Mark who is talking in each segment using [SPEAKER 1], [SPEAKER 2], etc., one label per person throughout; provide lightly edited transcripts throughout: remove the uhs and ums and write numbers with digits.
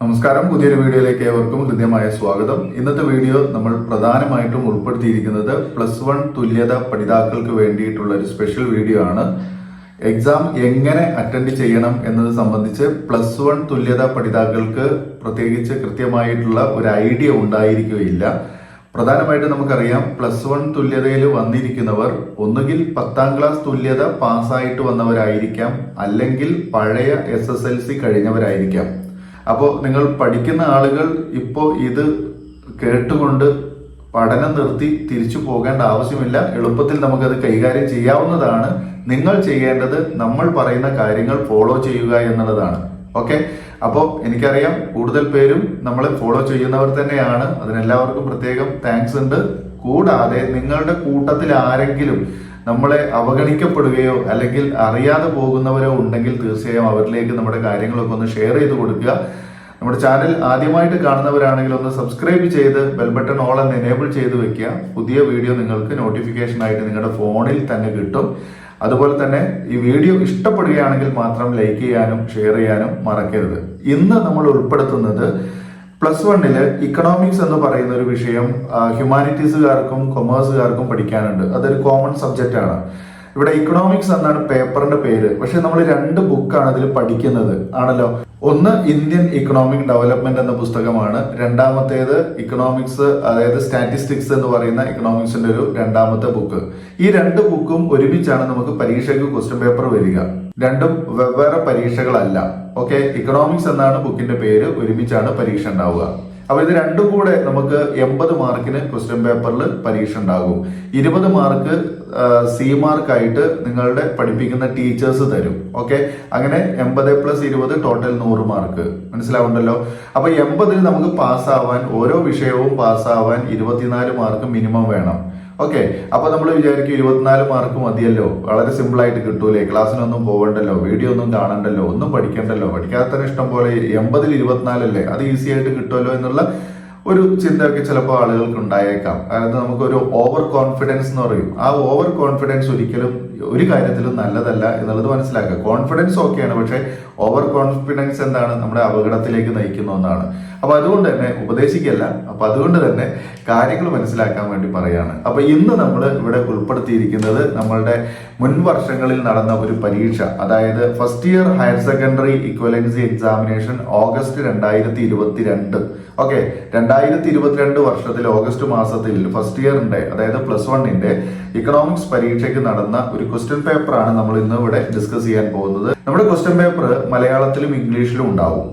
[SPEAKER 1] നമസ്കാരം, പുതിയൊരു വീഡിയോയിലേക്ക് ഏവർക്കും ഹൃദ്യമായ സ്വാഗതം. ഇന്നത്തെ വീഡിയോ നമ്മൾ പ്രധാനമായിട്ടും ഉൾപ്പെടുത്തിയിരിക്കുന്നത് +1 തുല്യത പഠിതാക്കൾക്ക് വേണ്ടിയിട്ടുള്ള ഒരു സ്പെഷ്യൽ വീഡിയോ ആണ്. എക്സാം എങ്ങനെ അറ്റൻഡ് ചെയ്യണം എന്നത് സംബന്ധിച്ച് +1 തുല്യത പഠിതാക്കൾക്ക് പ്രത്യേകിച്ച് കൃത്യമായിട്ടുള്ള ഒരു ഐഡിയ ഉണ്ടായിരിക്കുകയില്ല. പ്രധാനമായിട്ട് നമുക്കറിയാം, +1 തുല്യതയിൽ വന്നിരിക്കുന്നവർ ഒന്നുകിൽ 10ാം ക്ലാസ് തുല്യത പാസ്സായിട്ട് വന്നവരായിരിക്കാം, അല്ലെങ്കിൽ പഴയ SSLC കഴിഞ്ഞവരായിരിക്കാം. അപ്പോൾ നിങ്ങൾ പഠിക്കുന്ന ആളുകൾ ഇപ്പോൾ ഇത് കേട്ടുകൊണ്ട് പഠനം നിർത്തി തിരിച്ചു പോകേണ്ട ആവശ്യമില്ല. എളുപ്പത്തിൽ നമുക്കത് കൈകാര്യം ചെയ്യാവുന്നതാണ്. നിങ്ങൾ ചെയ്യേണ്ടത് നമ്മൾ പറയുന്ന കാര്യങ്ങൾ ഫോളോ ചെയ്യുക എന്നുള്ളതാണ്. ഓക്കെ, അപ്പോൾ എനിക്കറിയാം കൂടുതൽ പേരും നമ്മളെ ഫോളോ ചെയ്യുന്നവർ തന്നെയാണ്. അതിനെല്ലാവർക്കും പ്രത്യേകം താങ്ക്സ് ഉണ്ട്. കൂടാതെ നിങ്ങളുടെ കൂട്ടത്തിൽ ആരെങ്കിലും നമ്മളെ അവഗണിക്കപ്പെടുകയോ അല്ലെങ്കിൽ അറിയാതെ പോകുന്നവരോ ഉണ്ടെങ്കിൽ തീർച്ചയായും അവരിലേക്ക് നമ്മുടെ കാര്യങ്ങളൊക്കെ ഒന്ന് ഷെയർ ചെയ്ത് കൊടുക്കുക. നമ്മുടെ ചാനൽ ആദ്യമായിട്ട് കാണുന്നവരാണെങ്കിൽ ഒന്ന് സബ്സ്ക്രൈബ് ചെയ്ത് ബെൽ ബട്ടൺ ഓൾ എന്ന് എനേബിൾ ചെയ്ത് വെക്കുക. പുതിയ വീഡിയോ നിങ്ങൾക്ക് നോട്ടിഫിക്കേഷൻ ആയിട്ട് നിങ്ങളുടെ ഫോണിൽ തന്നെ കിട്ടും. അതുപോലെ തന്നെ ഈ വീഡിയോ ഇഷ്ടപ്പെടുകയാണെങ്കിൽ മാത്രം ലൈക്ക് ചെയ്യാനും ഷെയർ ചെയ്യാനും മറക്കരുത്. ഇന്ന് നമ്മൾ ഉൾപ്പെടുത്തുന്നത് +1 ഇക്കണോമിക്സ് എന്ന് പറയുന്ന ഒരു വിഷയം ഹ്യൂമാനിറ്റീസുകാർക്കും കൊമേഴ്സുകാർക്കും പഠിക്കാനുണ്ട്. അതൊരു കോമൺ സബ്ജക്റ്റ് ആണ്. ഇവിടെ ഇക്കണോമിക്സ് എന്നാണ് പേപ്പറിന്റെ പേര്. പക്ഷെ നമ്മൾ 2 ബുക്കാണ് അതിൽ പഠിക്കുന്നത് ആണല്ലോ. ഒന്ന് ഇന്ത്യൻ ഇക്കണോമിക് ഡെവലപ്മെന്റ് എന്ന പുസ്തകമാണ്. രണ്ടാമത്തേത് ഇക്കണോമിക്സ്, അതായത് സ്റ്റാറ്റിസ്റ്റിക്സ് എന്ന് പറയുന്ന ഇക്കണോമിക്സിന്റെ ഒരു 2ാമത്തെ ബുക്ക്. ഈ 2 ബുക്കും ഒരുമിച്ചാണ് നമുക്ക് പരീക്ഷയ്ക്ക് ക്വസ്റ്റ്യൻ പേപ്പർ വരിക. രണ്ടും വെവ്വേറെ പരീക്ഷകളല്ല. ഓക്കെ, ഇക്കണോമിക്സ് എന്നാണ് ബുക്കിന്റെ പേര്, ഒരുമിച്ചാണ് പരീക്ഷ ഉണ്ടാവുക. അപ്പൊ ഇത് രണ്ടും കൂടെ നമുക്ക് 80 മാർക്കിന് ക്വസ്റ്റ്യൻ പേപ്പറിൽ പരീക്ഷ ഉണ്ടാകും. 20 മാർക്ക് സി മാർക്കായിട്ട് നിങ്ങളുടെ പഠിപ്പിക്കുന്ന ടീച്ചേഴ്സ് തരും. ഓക്കെ, അങ്ങനെ 80 + 20 ടോട്ടൽ 100 മാർക്ക്. മനസ്സിലാവുണ്ടല്ലോ. അപ്പൊ 80ൽ നമുക്ക് പാസ്സാവാൻ, ഓരോ വിഷയവും പാസ്സാവാൻ 24 മാർക്ക് മിനിമം വേണം. ഓക്കെ, അപ്പൊ നമ്മൾ വിചാരിക്കും 24 മാർക്ക് മതിയല്ലോ, വളരെ സിമ്പിൾ ആയിട്ട് കിട്ടൂലേ, ക്ലാസ്സിനൊന്നും പോകണ്ടല്ലോ, വീഡിയോ ഒന്നും കാണണ്ടല്ലോ, ഒന്നും പഠിക്കണ്ടല്ലോ, പഠിക്കാത്ത തന്നെ ഇഷ്ടം പോലെ, 80ൽ 24 അല്ലേ, അത് ഈസി ആയിട്ട് കിട്ടുമല്ലോ എന്നുള്ള ഒരു ചിന്തയൊക്കെ ചിലപ്പോൾ ആളുകൾക്ക് ഉണ്ടായേക്കാം. അതായത് നമുക്കൊരു ഓവർ കോൺഫിഡൻസ് എന്ന് പറയും. ആ ഓവർ കോൺഫിഡൻസ് ഒരിക്കലും ഒരു കാര്യത്തിലും നല്ലതല്ല എന്നുള്ളത് മനസ്സിലാക്കുക. കോൺഫിഡൻസ് ഓക്കെയാണ്, പക്ഷെ ഓവർ കോൺഫിഡൻസ് എന്താണ്, നമ്മുടെ അപകടത്തിലേക്ക് നയിക്കുന്ന ഒന്നാണ്. അപ്പൊ അതുകൊണ്ട് തന്നെ ഉപദേശിക്കല്ല, അപ്പൊ അതുകൊണ്ട് തന്നെ കാര്യങ്ങൾ മനസ്സിലാക്കാൻ വേണ്ടി പറയാണ്. അപ്പൊ ഇന്ന് നമ്മൾ ഇവിടെ ഉൾപ്പെടുത്തിയിരിക്കുന്നത് നമ്മളുടെ മുൻ വർഷങ്ങളിൽ നടന്ന ഒരു പരീക്ഷ, അതായത് first year higher secondary equivalency examination August 2022. Okay, 2022 വർഷത്തിൽ ഓഗസ്റ്റ് മാസത്തിൽ ഫസ്റ്റ് ഇയറിന്റെ, അതായത് +1 ഇക്കണോമിക്സ് പരീക്ഷയ്ക്ക് നടന്ന ഒരു ക്വസ്റ്റ്യൻ പേപ്പറാണ് നമ്മൾ ഇന്ന് ഇവിടെ ഡിസ്കസ് ചെയ്യാൻ പോകുന്നത്. നമ്മുടെ ക്വസ്റ്റ്യൻ പേപ്പർ മലയാളത്തിലും ഇംഗ്ലീഷിലും ഉണ്ടാവും.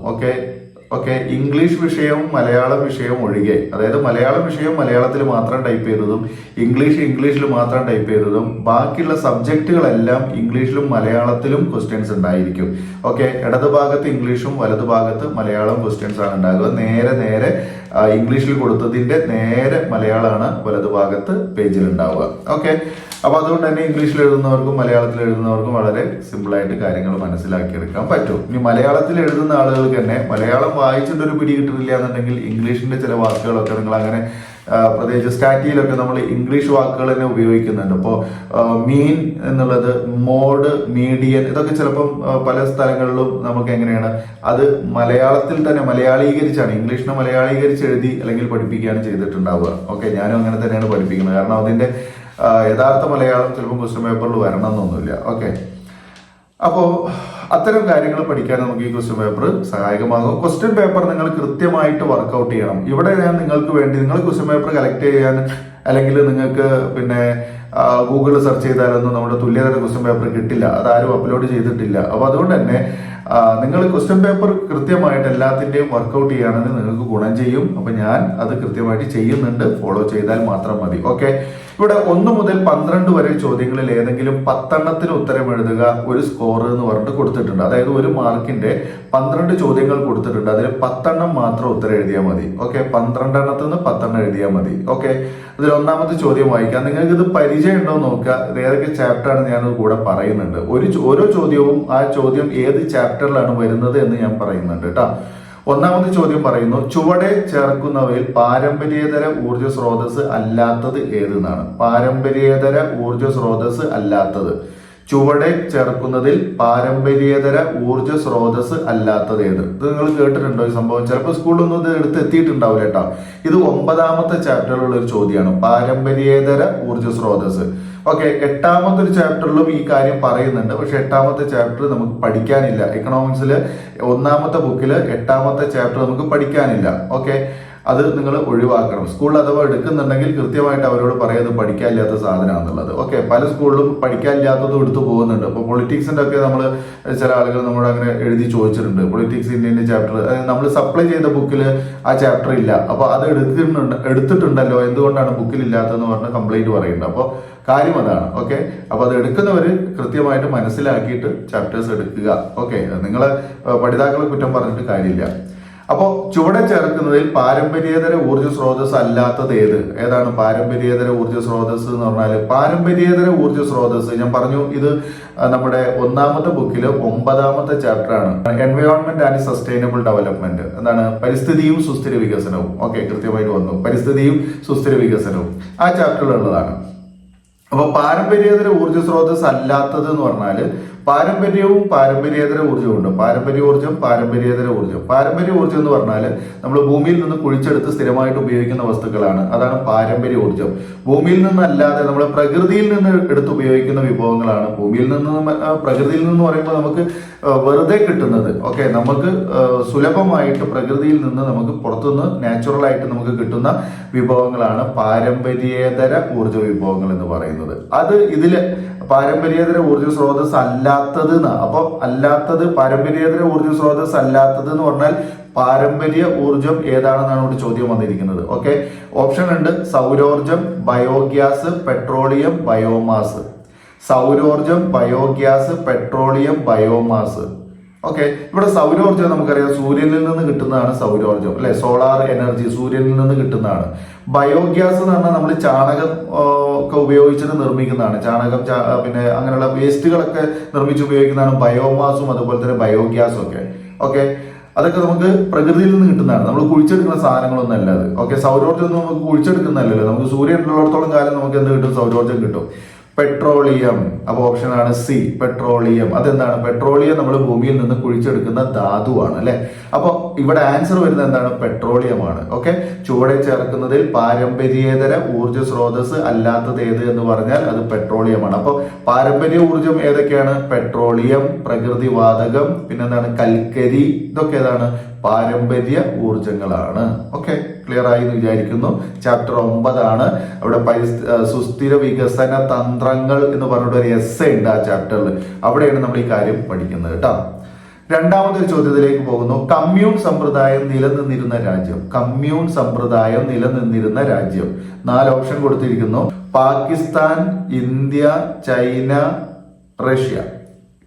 [SPEAKER 1] ഓക്കെ, ഇംഗ്ലീഷ് വിഷയവും മലയാളം വിഷയവും ഒഴികെ, അതായത് മലയാളം വിഷയം മലയാളത്തിൽ മാത്രം ടൈപ്പ് ചെയ്തതും ഇംഗ്ലീഷിൽ മാത്രം ടൈപ്പ് ചെയ്തതും ബാക്കിയുള്ള സബ്ജക്റ്റുകളെല്ലാം ഇംഗ്ലീഷിലും മലയാളത്തിലും ക്വസ്റ്റ്യൻസ് ഉണ്ടായിരിക്കും. ഓക്കെ, ഇടതുഭാഗത്ത് ഇംഗ്ലീഷും വലതുഭാഗത്ത് മലയാളം ക്വസ്റ്റ്യൻസ് ആണ് ഉണ്ടാകുക. നേരെ ഇംഗ്ലീഷിൽ കൊടുത്തതിന്റെ നേരെ മലയാളമാണ് വലതുഭാഗത്ത് പേജിൽ ഉണ്ടാവുക. ഓക്കെ, അപ്പൊ അതുകൊണ്ട് തന്നെ ഇംഗ്ലീഷിൽ എഴുതുന്നവർക്കും മലയാളത്തിൽ എഴുതുന്നവർക്കും വളരെ സിമ്പിൾ ആയിട്ട് കാര്യങ്ങൾ മനസ്സിലാക്കിയെടുക്കാൻ പറ്റും. ഇനി മലയാളത്തിൽ എഴുതുന്ന ആളുകൾക്ക് തന്നെ മലയാളം വായിച്ചിട്ട് ഒരു പിടി കിട്ടുന്നില്ല എന്നുണ്ടെങ്കിൽ ഇംഗ്ലീഷിന്റെ ചില വാക്കുകളൊക്കെ നിങ്ങൾ അങ്ങനെ, പ്രത്യേകിച്ച് സ്റ്റാറ്റിയിലൊക്കെ നമ്മൾ ഇംഗ്ലീഷ് വാക്കുകൾ തന്നെ ഉപയോഗിക്കുന്നുണ്ട്. അപ്പോൾ മീൻ എന്നുള്ളത്, മോഡ്, മീഡിയൻ, ഇതൊക്കെ ചിലപ്പം പല സ്ഥലങ്ങളിലും നമുക്ക് എങ്ങനെയാണ് അത് മലയാളത്തിൽ തന്നെ മലയാളീകരിച്ചാണ്, ഇംഗ്ലീഷിനെ മലയാളീകരിച്ച് എഴുതി അല്ലെങ്കിൽ പഠിപ്പിക്കുകയാണ് ചെയ്തിട്ടുണ്ടാവുക. ഓക്കെ, ഞാനും അങ്ങനെ തന്നെയാണ് പഠിപ്പിക്കുന്നത്. കാരണം അതിന്റെ യഥാർത്ഥ മലയാളം ചിലപ്പോൾ ക്വസ്റ്റ്യൻ പേപ്പറിൽ വരണം എന്നൊന്നുമില്ല. ഓക്കെ, അപ്പോ അത്തരം കാര്യങ്ങൾ പഠിക്കാൻ നമുക്ക് ഈ ക്വസ്റ്റ്യൻ പേപ്പർ സഹായകമാകും. ക്വസ്റ്റ്യൻ പേപ്പർ നിങ്ങൾ കൃത്യമായിട്ട് വർക്ക്ഔട്ട് ചെയ്യണം. ഇവിടെ ഞാൻ നിങ്ങൾക്ക് വേണ്ടി, നിങ്ങൾ ക്വസ്റ്റ്യൻ പേപ്പർ കളക്ട് ചെയ്യാൻ, അല്ലെങ്കിൽ നിങ്ങൾക്ക് പിന്നെ ഗൂഗിളിൽ സെർച്ച് ചെയ്താലൊന്നും നമ്മുടെ തുല്യതയുടെ ക്വസ്റ്റ്യൻ പേപ്പർ കിട്ടില്ല, അതാരും അപ്ലോഡ് ചെയ്തിട്ടില്ല. അപ്പൊ അതുകൊണ്ട് തന്നെ നിങ്ങൾ ക്വസ്റ്റ്യൻ പേപ്പർ കൃത്യമായിട്ട് എല്ലാത്തിന്റെയും വർക്ക്ഔട്ട് ചെയ്യുകയാണെങ്കിൽ നിങ്ങൾക്ക് ഗുണം ചെയ്യും. അപ്പൊ ഞാൻ അത് കൃത്യമായിട്ട് ചെയ്യുന്നുണ്ട്, ഫോളോ ചെയ്താൽ മാത്രം മതി. ഓക്കെ, ഇവിടെ 1 മുതൽ 12 വരെ ചോദ്യങ്ങളിൽ ഏതെങ്കിലും 10 എണ്ണത്തിന് ഉത്തരം എഴുതുക, ഒരു സ്കോർ എന്ന് പറഞ്ഞിട്ട് കൊടുത്തിട്ടുണ്ട്. അതായത് 1 മാർക്കിന്റെ 12 ചോദ്യങ്ങൾ കൊടുത്തിട്ടുണ്ട്. അതിൽ 10 എണ്ണം മാത്രം ഉത്തരം എഴുതിയാൽ മതി. ഓക്കെ, 12 എണ്ണത്തിൽ നിന്ന് 10 എണ്ണം എഴുതിയാൽ മതി. ഓക്കെ, അതിൽ 1ാമത്തെ ചോദ്യം വായിക്കാം. നിങ്ങൾക്ക് ഇത് പരിചയം ഉണ്ടോ നോക്കുക. ഇത് ഏതൊക്കെ ചാപ്റ്റർ ആണ് ഞാൻ കൂടെ പറയുന്നുണ്ട്. ഓരോ ചോദ്യവും ആ ചോദ്യം ഏത് ചാപ്റ്ററിലാണ് വരുന്നത് എന്ന് ഞാൻ പറയുന്നുണ്ട് കേട്ടോ. 1ാമത്തെ ചോദ്യം പറയുന്നു, ചുവടെ ചേർക്കുന്നവയിൽ പാരമ്പര്യേതര ഊർജ്ജ സ്രോതസ് അല്ലാത്തത് ഏതെന്നാണ്. പാരമ്പര്യേതര ഊർജ്ജ സ്രോതസ് അല്ലാത്തത് ചുവടെ ചേർക്കുന്നതിൽ പാരമ്പര്യേതര ഊർജ്ജ സ്രോതസ് അല്ലാത്തത് ഏത്? ഇത് നിങ്ങൾ കേട്ടിട്ടുണ്ടോ ഈ സംഭവം? ചിലപ്പോൾ സ്കൂളിലൊന്നും ഇത് എടുത്ത് എത്തിയിട്ടുണ്ടാവില്ല കേട്ടോ. ഇത് 9ാമത്തെ ചാപ്റ്ററിലുള്ള ഒരു ചോദ്യമാണ്, പാരമ്പര്യേതര ഊർജ്ജ സ്രോതസ്. ഓക്കെ, 8ാമത്തെ ഒരു ചാപ്റ്ററിലും ഈ കാര്യം പറയുന്നുണ്ട്. പക്ഷെ 8ാമത്തെ ചാപ്റ്റർ നമുക്ക് പഠിക്കാനില്ല. എക്കണോമിക്സിൽ 1ാമത്തെ ബുക്കിൽ 8ാമത്തെ ചാപ്റ്റർ നമുക്ക് പഠിക്കാനില്ല. ഓക്കെ, അത് നിങ്ങൾ ഒഴിവാക്കണം. സ്കൂളിൽ അഥവാ എടുക്കുന്നുണ്ടെങ്കിൽ കൃത്യമായിട്ട് അവരോട് പറയുന്നത് പഠിക്കാനില്ലാത്ത സാധനമാണെന്നുള്ളത്. ഓക്കെ, പല സ്കൂളിലും പഠിക്കാനില്ലാത്തതും എടുത്തു പോകുന്നുണ്ട്. ഇപ്പോൾ പൊളിറ്റിക്സിന്റെ ഒക്കെ നമ്മൾ ചില ആളുകൾ നമ്മളോട് അങ്ങനെ എഴുതി ചോദിച്ചിട്ടുണ്ട്, പൊളിറ്റിക്സ് ഇന്ത്യൻ ചാപ്റ്റർ നമ്മൾ സപ്ലൈ ചെയ്ത ബുക്കിൽ ആ ചാപ്റ്റർ ഇല്ല, അപ്പോൾ അത് എടുത്തിട്ടുണ്ടല്ലോ, എന്തുകൊണ്ടാണ് ബുക്കിൽ ഇല്ലാത്തതെന്ന് പറഞ്ഞ് കംപ്ലൈന്റ് പറയുന്നുണ്ട്. അപ്പോൾ കാര്യം അതാണ്. ഓക്കെ, അപ്പൊ അത് എടുക്കുന്നവര് കൃത്യമായിട്ട് മനസ്സിലാക്കിയിട്ട് ചാപ്റ്റേഴ്സ് എടുക്കുക. ഓക്കെ, നിങ്ങളെ പഠിതാക്കളെ കുറ്റം പറഞ്ഞിട്ട് കാര്യമില്ല. അപ്പോൾ ചുവടെ ചേർക്കുന്നതിൽ പാരമ്പര്യേതര ഊർജ്ജ സ്രോതസ് അല്ലാത്തത് ഏതാണ് പാരമ്പര്യേതര ഊർജ്ജ സ്രോതസ് എന്ന് പറഞ്ഞാൽ? പാരമ്പര്യേതര ഊർജ്ജ സ്രോതസ് ഞാൻ പറഞ്ഞു, ഇത് നമ്മുടെ 1ാമത്തെ ബുക്കില് 9ാമത്തെ ചാപ്റ്റർ ആണ്, എൻവയോൺമെന്റ് ആൻഡ് സസ്റ്റൈനബിൾ ഡെവലപ്മെന്റ്. എന്താണ്? പരിസ്ഥിതിയും സുസ്ഥിര വികസനവും. ഓക്കെ, കൃത്യമായിട്ട് വന്നു, പരിസ്ഥിതിയും സുസ്ഥിര വികസനവും ആ ചാപ്റ്ററിലുള്ളതാണ്. അപ്പൊ പാരമ്പര്യേതര ഊർജ്ജ സ്രോതസ് അല്ലാത്തത് എന്ന് പറഞ്ഞാൽ പാരമ്പര്യവും പാരമ്പര്യേതര ഊർജ്ജവും ഉണ്ട്. പാരമ്പര്യ ഊർജ്ജം, പാരമ്പര്യേതര ഊർജ്ജം. പാരമ്പര്യ ഊർജ്ജം എന്ന് പറഞ്ഞാൽ നമ്മൾ ഭൂമിയിൽ നിന്ന് കുഴിച്ചെടുത്ത് സ്ഥിരമായിട്ട് ഉപയോഗിക്കുന്ന വസ്തുക്കളാണ്, അതാണ് പാരമ്പര്യ ഊർജ്ജം. ഭൂമിയിൽ നിന്നല്ലാതെ നമ്മൾ പ്രകൃതിയിൽ നിന്ന് എടുത്ത് ഉപയോഗിക്കുന്ന വിഭവങ്ങളാണ്. ഭൂമിയിൽ നിന്ന് പ്രകൃതിയിൽ നിന്ന് പറയുമ്പോൾ നമുക്ക് വെറുതെ കിട്ടുന്നത്, ഓക്കെ, നമുക്ക് സുലഭമായിട്ട് പ്രകൃതിയിൽ നിന്ന് നമുക്ക് പുറത്തുനിന്ന് നാച്ചുറൽ ആയിട്ട് നമുക്ക് കിട്ടുന്ന വിഭവങ്ങളാണ് പാരമ്പര്യേതര ഊർജ്ജ വിഭവങ്ങൾ എന്ന് പറയുന്നത്. അത് ഇതില് പാരമ്പര്യേതര ഊർജ്ജ സ്രോതസ് അല്ലാത്തത്. അപ്പൊ അല്ലാത്തത്, പാരമ്പര്യേതര ഊർജ്ജ സ്രോതസ് അല്ലാത്തത് എന്ന് പറഞ്ഞാൽ പാരമ്പര്യ ഊർജം ഏതാണെന്നാണ് ഇവിടെ ചോദ്യം വന്നിരിക്കുന്നത്. ഓക്കെ, ഓപ്ഷൻ ഉണ്ട്, സൗരോർജം, ബയോഗ്യാസ്, പെട്രോളിയം, ബയോമാസ്. സൗരോർജം, ബയോഗ്യാസ്, പെട്രോളിയം, ബയോമാസ്. ഓക്കെ, ഇവിടെ സൗരോർജ്ജം നമുക്കറിയാം സൂര്യനിൽ നിന്ന് കിട്ടുന്നതാണ് സൗരോർജ്ജം, അല്ലെ? സോളാർ എനർജി സൂര്യനിൽ നിന്ന് കിട്ടുന്നതാണ്. ബയോഗ്യാസ് എന്ന് പറഞ്ഞാൽ നമ്മൾ ചാണകം ഒക്കെ ഉപയോഗിച്ചിട്ട് നിർമ്മിക്കുന്നതാണ്. ചാണകം, പിന്നെ അങ്ങനെയുള്ള വേസ്റ്റുകളൊക്കെ നിർമ്മിച്ച് ഉപയോഗിക്കുന്നതാണ് ബയോമാസും അതുപോലെ തന്നെ ബയോഗ്യാസും ഒക്കെ. ഓക്കെ, അതൊക്കെ നമുക്ക് പ്രകൃതിയിൽ നിന്ന് കിട്ടുന്നതാണ്, നമ്മൾ കുഴിച്ചെടുക്കുന്ന സാധനങ്ങളൊന്നും അല്ല അത്. ഓക്കെ, സൗരോർജ്ജം ഒന്നും നമുക്ക് കുഴിച്ചെടുക്കുന്നതല്ലല്ലോ, നമുക്ക് സൂര്യൻ ഉള്ളിടത്തോളം കാലം നമുക്ക് എന്ത് കിട്ടും? സൗരോർജ്ജം കിട്ടും. പെട്രോളിയം, അപ്പൊ ഓപ്ഷനാണ് സി, പെട്രോളിയം. അതെന്താണ്? പെട്രോളിയം നമ്മൾ ഭൂമിയിൽ നിന്ന് കുഴിച്ചെടുക്കുന്ന ധാതുവാണ്, അല്ലെ? അപ്പൊ ഇവിടെ ആൻസർ വരുന്നത് എന്താണ്? പെട്രോളിയമാണ്. ഓക്കെ, ചുവടെ ചേർക്കുന്നതിൽ പാരമ്പര്യേതര ഊർജ്ജ സ്രോതസ് അല്ലാത്തത് ഏത് എന്ന് പറഞ്ഞാൽ അത് പെട്രോളിയമാണ്. അപ്പൊ പാരമ്പര്യ ഊർജ്ജം ഏതൊക്കെയാണ്? പെട്രോളിയം, പ്രകൃതിവാതകം, പിന്നെന്താണ്? കൽക്കരി. ഇതൊക്കെ ഏതാണ്? പാരമ്പര്യ ഊർജങ്ങളാണ്. ഓക്കെ, ക്ലിയർ ആയി എന്ന് വിചാരിക്കുന്നു. ചാപ്റ്റർ 9 ആണ്. അവിടെ സുസ്ഥിര വികസന തന്ത്രങ്ങൾ എന്ന് പറഞ്ഞിട്ട് ഒരു എസ്സേ ഉണ്ട് ആ ചാപ്റ്ററിൽ. അവിടെയാണ് നമ്മൾ ഈ കാര്യം പഠിക്കുന്നത് കേട്ടോ. രണ്ടാമത്തെ ചോദ്യത്തിലേക്ക് പോകുന്നു. കമ്മ്യൂൺ സമ്പ്രദായം നിലനിന്നിരുന്ന രാജ്യം. കമ്മ്യൂൺ സമ്പ്രദായം നിലനിന്നിരുന്ന രാജ്യം 4 ഓപ്ഷൻ കൊടുത്തിരിക്കുന്നു. Pakistan, India, China, Russia.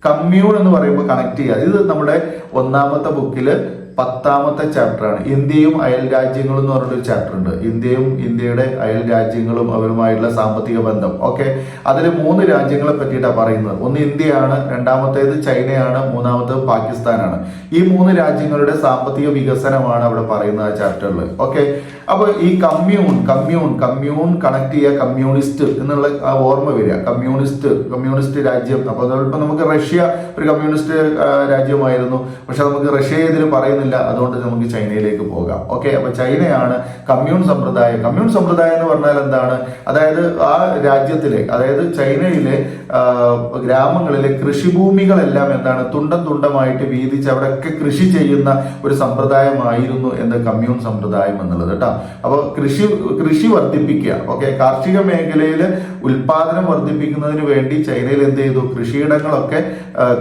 [SPEAKER 1] Commune എന്ന് പറയുമ്പോൾ കണക്ട് ചെയ്യുക. ഇത് നമ്മുടെ 1ാമത്തെ ബുക്കില് 10ാമത്തെ ചാപ്റ്റർ ആണ്. ഇന്ത്യയും അയൽ രാജ്യങ്ങളും എന്ന് പറഞ്ഞൊരു ചാപ്റ്റർ ഉണ്ട്. ഇന്ത്യയും ഇന്ത്യയുടെ അയൽ രാജ്യങ്ങളും അവരുമായിട്ടുള്ള സാമ്പത്തിക ബന്ധം. ഓക്കെ, അതിൽ 3 രാജ്യങ്ങളെ പറ്റിയിട്ടാണ് പറയുന്നത്. ഒന്ന് ഇന്ത്യയാണ്, രണ്ടാമത്തേത് ചൈനയാണ്, മൂന്നാമത്തേത് പാകിസ്ഥാനാണ്. ഈ 3 രാജ്യങ്ങളുടെ സാമ്പത്തിക വികസനമാണ് അവിടെ പറയുന്നത് ആ ചാപ്റ്ററിൽ. ഓക്കെ, അപ്പൊ ഈ കമ്മ്യൂൺ കണക്ട് ചെയ്യുക കമ്മ്യൂണിസ്റ്റ് എന്നുള്ള ആ ഓർമ്മ വരിക. കമ്മ്യൂണിസ്റ്റ് രാജ്യം. അപ്പൊ ഇപ്പൊ നമുക്ക് റഷ്യ ഒരു കമ്മ്യൂണിസ്റ്റ് രാജ്യമായിരുന്നു, പക്ഷെ നമുക്ക് റഷ്യ ഇതിൽ പറയുന്നില്ല, അതുകൊണ്ട് നമുക്ക് ചൈനയിലേക്ക് പോകാം. ഓക്കെ, അപ്പൊ ചൈനയാണ് കമ്മ്യൂൺ സമ്പ്രദായം. കമ്മ്യൂൺ സമ്പ്രദായം എന്ന് പറഞ്ഞാൽ എന്താണ്? അതായത് ആ രാജ്യത്തിലെ, അതായത് ചൈനയിലെ ഗ്രാമങ്ങളിലെ കൃഷിഭൂമികളെല്ലാം എന്താണ്? തുണ്ടമായിട്ട് വീതിച്ച് അവിടെയൊക്കെ കൃഷി ചെയ്യുന്ന ഒരു സമ്പ്രദായമായിരുന്നു എന്ന് കമ്മ്യൂൺ സമ്പ്രദായം എന്നുള്ളത് കേട്ടോ. അപ്പൊ കൃഷി വർദ്ധിപ്പിക്കുക. ഓക്കെ, കാർഷിക മേഖലയിൽ ഉൽപാദനം വർദ്ധിപ്പിക്കുന്നതിന് വേണ്ടി ചൈനയിൽ എന്ത് ചെയ്തു? കൃഷിയിടങ്ങളൊക്കെ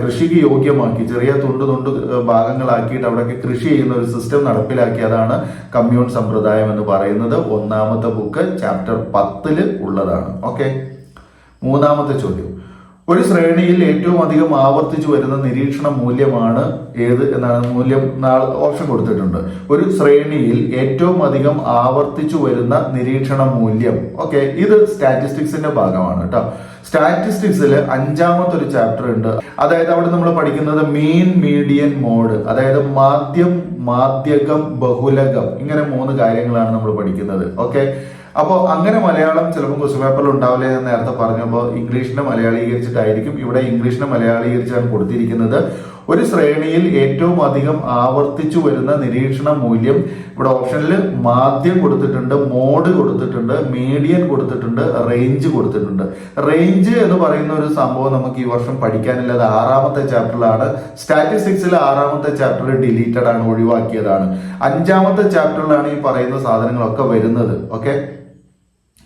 [SPEAKER 1] കൃഷിക്ക് യോഗ്യമാക്കി, ചെറിയ തുണ്ട് ഭാഗങ്ങളാക്കിയിട്ട് അവിടെയൊക്കെ കൃഷി ചെയ്യുന്ന ഒരു സിസ്റ്റം നടപ്പിലാക്കിയതാണ് കമ്മ്യൂൺ സമ്പ്രദായം എന്ന് പറയുന്നത്. 1ാമത്തെ ബുക്ക് ചാപ്റ്റർ 10 ഉള്ളതാണ്. ഓക്കെ, 3ാമത്തെ ചോദ്യം. ഒരു ശ്രേണിയിൽ ഏറ്റവും അധികം ആവർത്തിച്ചു വരുന്ന നിരീക്ഷണ മൂല്യമാണ് ഏത് എന്നാണ് മൂല്യം? ഓപ്ഷൻ കൊടുത്തിട്ടുണ്ട്. ഒരു ശ്രേണിയിൽ ഏറ്റവും അധികം ആവർത്തിച്ചു വരുന്ന നിരീക്ഷണ മൂല്യം. ഓക്കെ, ഇത് സ്റ്റാറ്റിസ്റ്റിക്സിന്റെ ഭാഗമാണ് കേട്ടോ. സ്റ്റാറ്റിസ്റ്റിക്സിൽ 5ാമത്തെ ഒരു ചാപ്റ്റർ ഉണ്ട്. അതായത് അവിടെ നമ്മൾ പഠിക്കുന്നത് മീൻ, മീഡിയൻ, മോഡ്. അതായത് മാധ്യം, മാധ്യകം, ബഹുലകം, ഇങ്ങനെ 3 കാര്യങ്ങളാണ് നമ്മൾ പഠിക്കുന്നത്. ഓക്കെ, അപ്പോൾ അങ്ങനെ മലയാളം ചിലപ്പോൾ ക്വസ്റ്റ്യൻ പേപ്പറിൽ ഉണ്ടാവില്ല എന്ന് നേരത്തെ പറഞ്ഞപ്പോൾ ഇംഗ്ലീഷിനെ മലയാളീകരിച്ചിട്ടായിരിക്കും. ഇവിടെ ഇംഗ്ലീഷിനെ മലയാളീകരിച്ചാണ് കൊടുത്തിരിക്കുന്നത്. ഒരു ശ്രേണിയിൽ ഏറ്റവും അധികം ആവർത്തിച്ചു വരുന്ന നിരീക്ഷണ മൂല്യം ഇവിടെ ഓപ്ഷനിൽ മാധ്യം കൊടുത്തിട്ടുണ്ട്, മോഡ് കൊടുത്തിട്ടുണ്ട്, മീഡിയൻ കൊടുത്തിട്ടുണ്ട്, റേഞ്ച് കൊടുത്തിട്ടുണ്ട്. റേഞ്ച് എന്ന് പറയുന്ന ഒരു സംഭവം നമുക്ക് ഈ വർഷം പഠിക്കാനില്ല. അത് 6ാമത്തെ ചാപ്റ്ററിലാണ്. സ്റ്റാറ്റിസ്റ്റിക്സിൽ 6ാമത്തെ ചാപ്റ്റർ ഡിലീറ്റഡ് ആണ്, ഒഴിവാക്കിയതാണ്. 5ാമത്തെ ചാപ്റ്ററിലാണ് ഈ പറയുന്ന സാധനങ്ങളൊക്കെ വരുന്നത്. ഓക്കെ,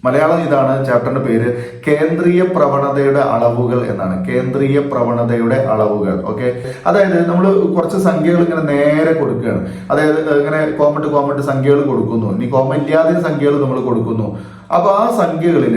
[SPEAKER 1] മലയാളം ഇതാണ് ചാപ്റ്ററിന്റെ പേര്, കേന്ദ്രീയ പ്രവണതയുടെ അളവുകൾ എന്നാണ്. കേന്ദ്രീയ പ്രവണതയുടെ അളവുകൾ. ഓക്കെ, അതായത് നമ്മൾ കുറച്ച് സംഖ്യകൾ ഇങ്ങനെ നേരെ കൊടുക്കുകയാണ്. അതായത് ഇങ്ങനെ കോമട്ട് സംഖ്യകൾ കൊടുക്കുന്നു. ഇനി കോമ ഇല്ലാതെ സംഖ്യകൾ നമ്മൾ കൊടുക്കുന്നു. അപ്പൊ ആ സംഖ്യകളിൽ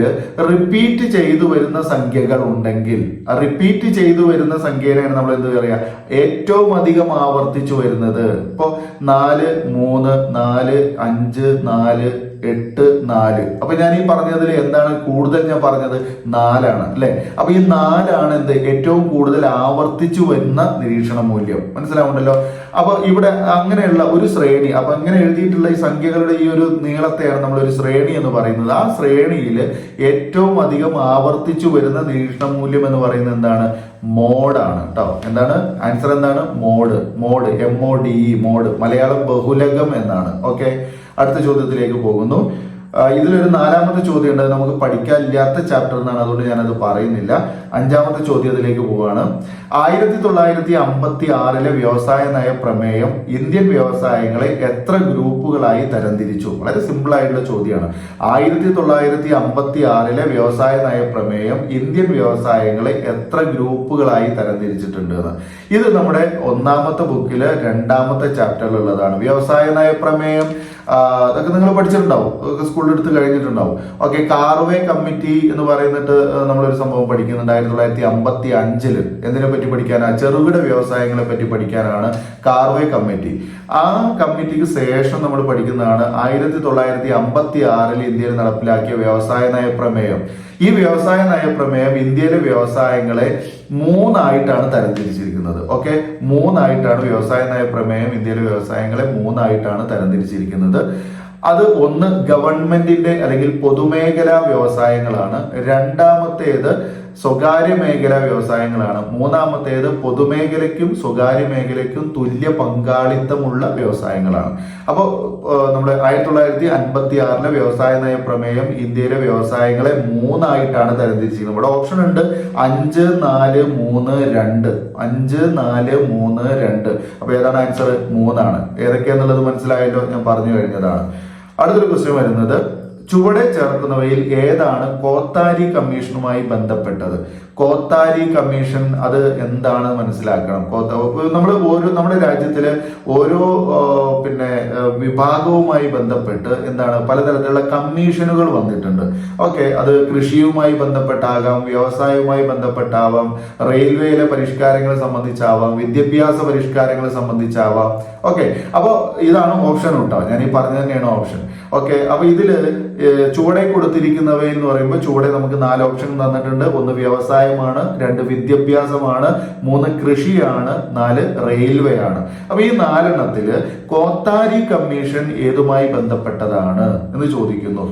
[SPEAKER 1] റിപ്പീറ്റ് ചെയ്തു വരുന്ന സംഖ്യകൾ ഉണ്ടെങ്കിൽ, റിപ്പീറ്റ് ചെയ്തു വരുന്ന സംഖ്യയിലാണ് നമ്മൾ എന്ത് പറയാ, ഏറ്റവും അധികം ആവർത്തിച്ചു വരുന്നത്. ഇപ്പൊ 4, 3, 4, 5, 4, 8, 4. അപ്പൊ ഞാൻ ഈ പറഞ്ഞതിൽ എന്താണ് കൂടുതൽ? ഞാൻ പറഞ്ഞത് 4 അല്ലെ? അപ്പൊ ഈ 4 എന്ത് ഏറ്റവും കൂടുതൽ ആവർത്തിച്ചു വരുന്ന നിരീക്ഷണ മൂല്യം. മനസ്സിലാവുണ്ടല്ലോ? അപ്പൊ ഇവിടെ അങ്ങനെയുള്ള ഒരു ശ്രേണി, അപ്പൊ അങ്ങനെ എഴുതിയിട്ടുള്ള ഈ സംഖ്യകളുടെ ഈ ഒരു നീളത്തെയാണ് നമ്മൾ ഒരു ശ്രേണി എന്ന് പറയുന്നത്. ആ ശ്രേണിയിൽ ഏറ്റവും അധികം ആവർത്തിച്ചു വരുന്ന നിരീക്ഷണ മൂല്യം എന്ന് പറയുന്നത് എന്താണ്? മോഡാണ് കേട്ടോ. എന്താണ് ആൻസർ? എന്താണ്? മോഡ്. MODE, mode. മലയാളം ബഹുലകം എന്നാണ്. ഓക്കെ, അടുത്ത ചോദ്യത്തിലേക്ക് പോകുന്നു. ഇതിലൊരു 4ാമത്തെ ചോദ്യം ഉണ്ട്, നമുക്ക് പഠിക്കാനില്ലാത്ത ചാപ്റ്റർ എന്നാണ്, അതുകൊണ്ട് ഞാനത് പറയുന്നില്ല. 5ാമത്തെ ചോദ്യത്തിലേക്ക് പോവുകയാണ്. 1956 വ്യവസായ നയ പ്രമേയം ഇന്ത്യൻ വ്യവസായങ്ങളെ എത്ര ഗ്രൂപ്പുകളായി തരംതിരിച്ചു? വളരെ സിമ്പിൾ ആയിട്ടുള്ള ചോദ്യമാണ്. 1956 വ്യവസായ നയ പ്രമേയം ഇന്ത്യൻ വ്യവസായങ്ങളെ എത്ര ഗ്രൂപ്പുകളായി തരംതിരിച്ചിട്ടുണ്ട് എന്ന്. ഇത് നമ്മുടെ 1ാമത്തെ ബുക്കില് 2ാമത്തെ ചാപ്റ്ററിലുള്ളതാണ്. വ്യവസായ നയ പ്രമേയം അതൊക്കെ നിങ്ങൾ പഠിച്ചിട്ടുണ്ടാവും, സ്കൂളിൽ എടുത്ത് കഴിഞ്ഞിട്ടുണ്ടാവും. ഓക്കെ, കാർവേ കമ്മിറ്റി എന്ന് പറയുന്നിട്ട് നമ്മളൊരു സംഭവം പഠിക്കുന്നുണ്ട് 1955. എന്തിനെ പറ്റി പഠിക്കാനാണ്? ചെറുകിട വ്യവസായങ്ങളെ പറ്റി പഠിക്കാനാണ് കാർവേ കമ്മിറ്റി. ആ കമ്മിറ്റിക്ക് ശേഷം നമ്മൾ പഠിക്കുന്നതാണ് 1956 ഇന്ത്യയിൽ നടപ്പിലാക്കിയ വ്യവസായ നയ പ്രമേയം. ഈ വ്യവസായ നയ പ്രമേയം ഇന്ത്യയിലെ വ്യവസായങ്ങളെ 3 തരംതിരിച്ചിരിക്കുന്നത്. ഓക്കെ, 3 വ്യവസായ നയ പ്രമേയം ഇന്ത്യയിലെ വ്യവസായങ്ങളെ 3 തരംതിരിച്ചിരിക്കുന്നത്. അത് ഒന്ന് ഗവൺമെന്റിന്റെ അല്ലെങ്കിൽ പൊതുമേഖലാ വ്യവസായങ്ങളാണ്, 2ാമത്തേത് സ്വകാര്യ മേഖലാ വ്യവസായങ്ങളാണ്, 3ാമത്തേത് പൊതുമേഖലയ്ക്കും സ്വകാര്യ മേഖലയ്ക്കും തുല്യ പങ്കാളിത്തമുള്ള വ്യവസായങ്ങളാണ്. അപ്പോൾ നമ്മുടെ 1956 വ്യവസായ നയ പ്രമേയം ഇന്ത്യയിലെ വ്യവസായങ്ങളെ 3 തരംതിരിച്ചിരിക്കുന്നത്. ഇവിടെ ഓപ്ഷൻ ഉണ്ട് 5, 4, 3, 2. 5, 4, 3, 2. അപ്പൊ ഏതാണ് ആൻസർ? 3. ഏതൊക്കെയാന്നുള്ളത് മനസ്സിലായല്ലോ, ഞാൻ പറഞ്ഞു കഴിഞ്ഞതാണ്. അടുത്തൊരു ക്വസ്റ്റ്യൻ വരുന്നത്, ചുവടെ ചേർക്കുന്നവയിൽ ഏതാണ് കോത്താരി കമ്മീഷനുമായി ബന്ധപ്പെട്ടത്? കോത്താരി കമ്മീഷൻ അത് എന്താണ് മനസ്സിലാക്കണം. നമ്മുടെ രാജ്യത്തിലെ ഓരോ വിഭാഗവുമായി ബന്ധപ്പെട്ട് എന്താണ് പലതരത്തിലുള്ള കമ്മീഷനുകൾ വന്നിട്ടുണ്ട്. ഓക്കെ, അത് കൃഷിയുമായി ബന്ധപ്പെട്ടാകാം, വ്യവസായവുമായി ബന്ധപ്പെട്ടാവാം, റെയിൽവേയിലെ പരിഷ്കാരങ്ങളെ സംബന്ധിച്ചാവാം, വിദ്യാഭ്യാസ പരിഷ്കാരങ്ങളെ സംബന്ധിച്ചാവാം. ഓക്കെ, അപ്പൊ ഇതാണ് ഓപ്ഷൻ ഉണ്ടാവുക. ഞാൻ ഈ പറഞ്ഞത് തന്നെയാണ് ഓപ്ഷൻ. ഓക്കെ, അപ്പൊ ഇതില് ചുവടെ കൊടുത്തിരിക്കുന്നവയിൽ എന്ന് പറയുമ്പോൾ ചുവടെ നമുക്ക് 4 ഓപ്ഷൻ തന്നിട്ടുണ്ട്. 1 വ്യവസായമാണ്, 2 വിദ്യാഭ്യാസമാണ്, 3 കൃഷിയാണ്, 4 റെയിൽവേ ആണ്. അപ്പൊ ഈ 4 കോത്താരി കമ്മീഷൻ ഏതുമായി ബന്ധപ്പെട്ടതാണ് എന്ന് ചോദിക്കുന്നു.